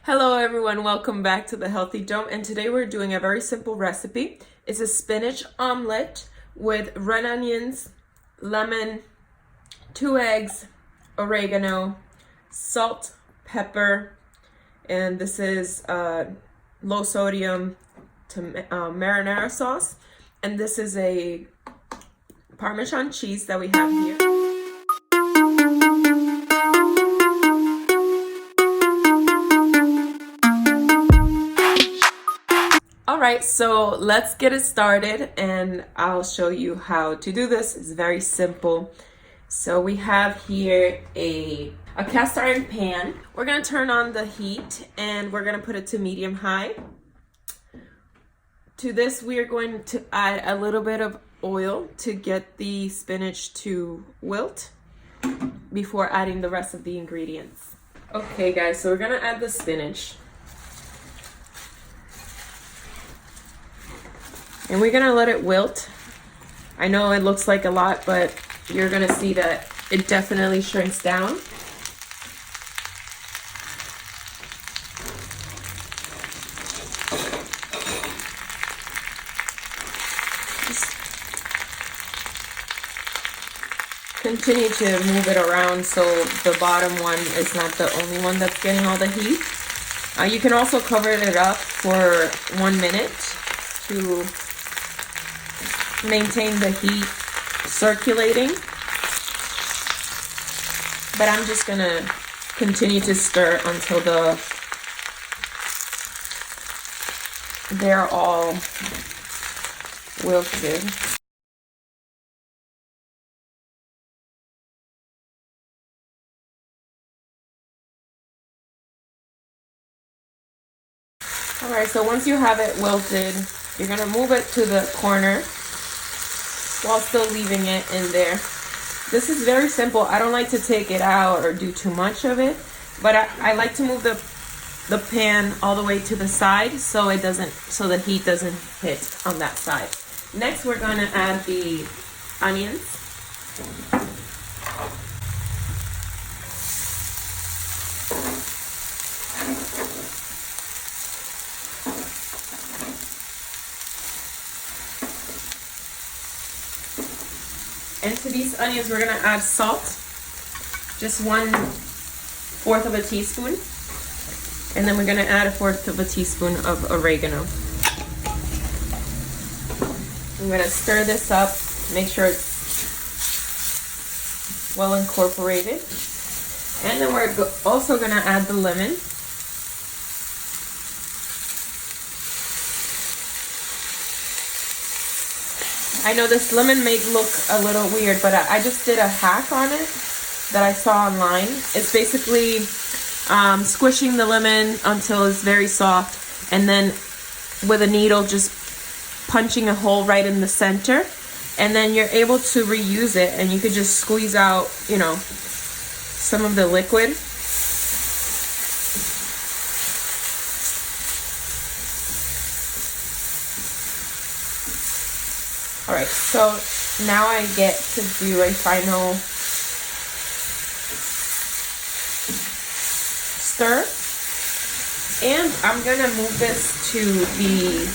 Hello everyone, welcome back to the Healthy Dome, and today we're doing a very simple recipe. It's a spinach omelet with red onions, lemon, 2 eggs, oregano, salt, pepper, and this is low sodium marinara sauce, and this is a Parmesan cheese that we have here. Alright, so let's get it started and I'll show you how to do this. It's very simple. So we have here a cast iron pan. We're going to turn on the heat and we're going to put it to medium high. To this we are going to add a little bit of oil to get the spinach to wilt before adding the rest of the ingredients. Okay guys, so we're going to add the spinach. And we're gonna let it wilt. I know it looks like a lot, but you're gonna see that it definitely shrinks down. Just continue to move it around so the bottom one is not the only one that's getting all the heat. You can also cover it up for 1 minute to maintain the heat circulating, but I'm just gonna continue to stir until they're all wilted. Alright, so once you have it wilted, you're gonna move it to the corner while still leaving it in there. This is very simple. I don't like to take it out or do too much of it, but I like to move the pan all the way to the side so the heat doesn't hit on that side. Next, we're gonna add the onions. And to these onions, we're gonna add salt, just 1/4 of a teaspoon. And then we're gonna add 1/4 of a teaspoon of oregano. I'm gonna stir this up, make sure it's well incorporated. And then we're also gonna add the lemon. I know this lemon may look a little weird, but I just did a hack on it that I saw online. It's basically squishing the lemon until it's very soft, and then with a needle just punching a hole right in the center, and then you're able to reuse it, and you could just squeeze out, you know, some of the liquid. Alright, so now I get to do a final stir, and I'm gonna move this to the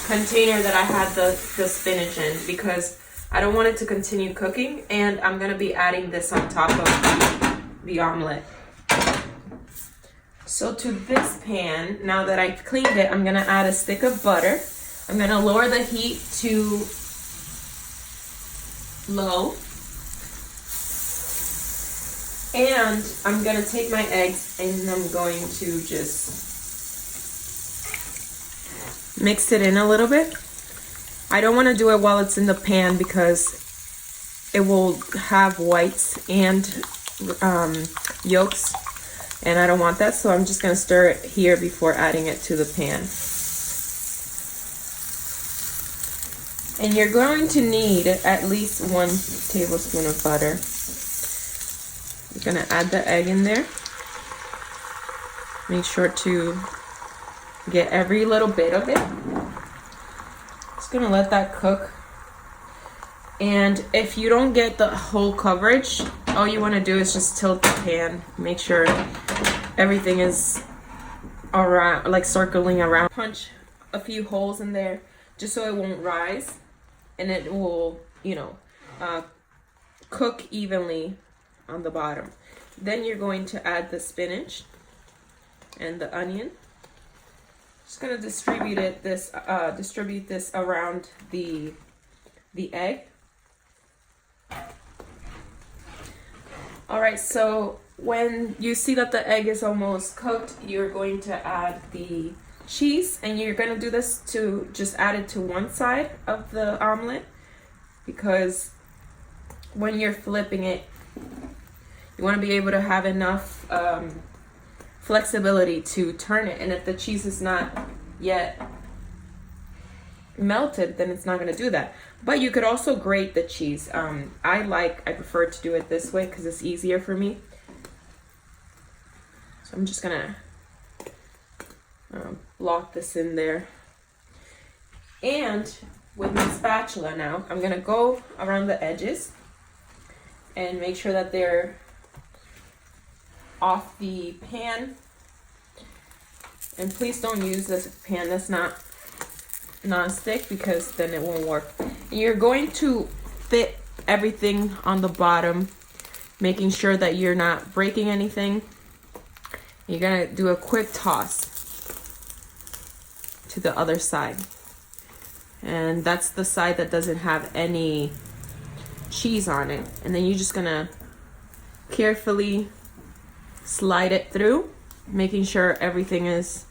container that I had the spinach in because I don't want it to continue cooking, and I'm gonna be adding this on top of the omelet. So to this pan, now that I've cleaned it, I'm gonna add a stick of butter. I'm gonna lower the heat to low. And I'm gonna take my eggs and I'm going to just mix it in a little bit. I don't wanna do it while it's in the pan because it will have whites and yolks, and I don't want that, so I'm just gonna stir it here before adding it to the pan. And you're going to need at least 1 tablespoon of butter. You're gonna add the egg in there. Make sure to get every little bit of it. Just gonna let that cook. And if you don't get the whole coverage, all you wanna do is just tilt the pan. Make sure everything is around, like circling around. Punch a few holes in there just so it won't rise, and it will, you know, cook evenly on the bottom. Then you're going to add the spinach and the onion. Just gonna distribute this around the egg. All right, so when you see that the egg is almost cooked, you're going to add the cheese, and you're gonna do this to just add it to one side of the omelet, because when you're flipping it, you want to be able to have enough flexibility to turn it, and if the cheese is not yet melted, then it's not going to do that. But you could also grate the cheese. I prefer to do it this way because it's easier for me. So I'm just gonna block this in there, and with my spatula now, I'm gonna go around the edges and make sure that they're off the pan. And please don't use this pan that's not non-stick, because then it won't work. And you're going to fit everything on the bottom, making sure that you're not breaking anything. You're gonna do a quick toss to the other side, and that's the side that doesn't have any cheese on it. And then you're just gonna carefully slide it through, making sure everything is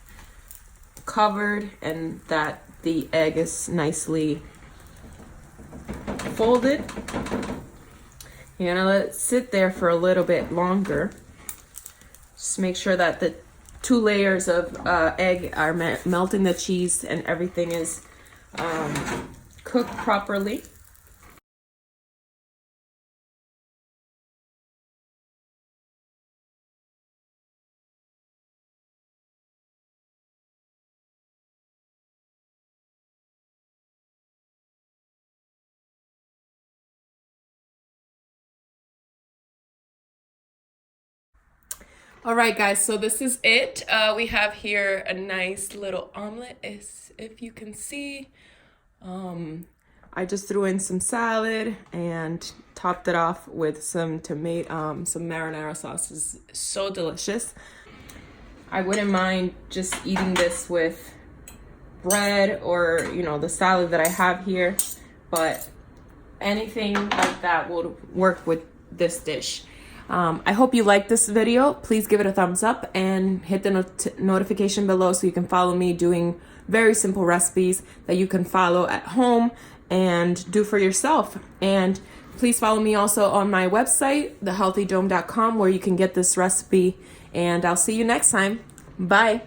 covered and that the egg is nicely folded. You're gonna let it sit there for a little bit longer. Just make sure that the 2 layers of egg are melting the cheese and everything is cooked properly. All right, guys, so this is it. We have here a nice little omelet, if you can see. I just threw in some salad and topped it off with some tomato, some marinara sauce. It's so delicious. I wouldn't mind just eating this with bread or, you know, the salad that I have here, but anything like that would work with this dish. I hope you liked this video. Please give it a thumbs up and hit the notification below so you can follow me doing very simple recipes that you can follow at home and do for yourself. And please follow me also on my website, thehealthydome.com, where you can get this recipe. And I'll see you next time. Bye.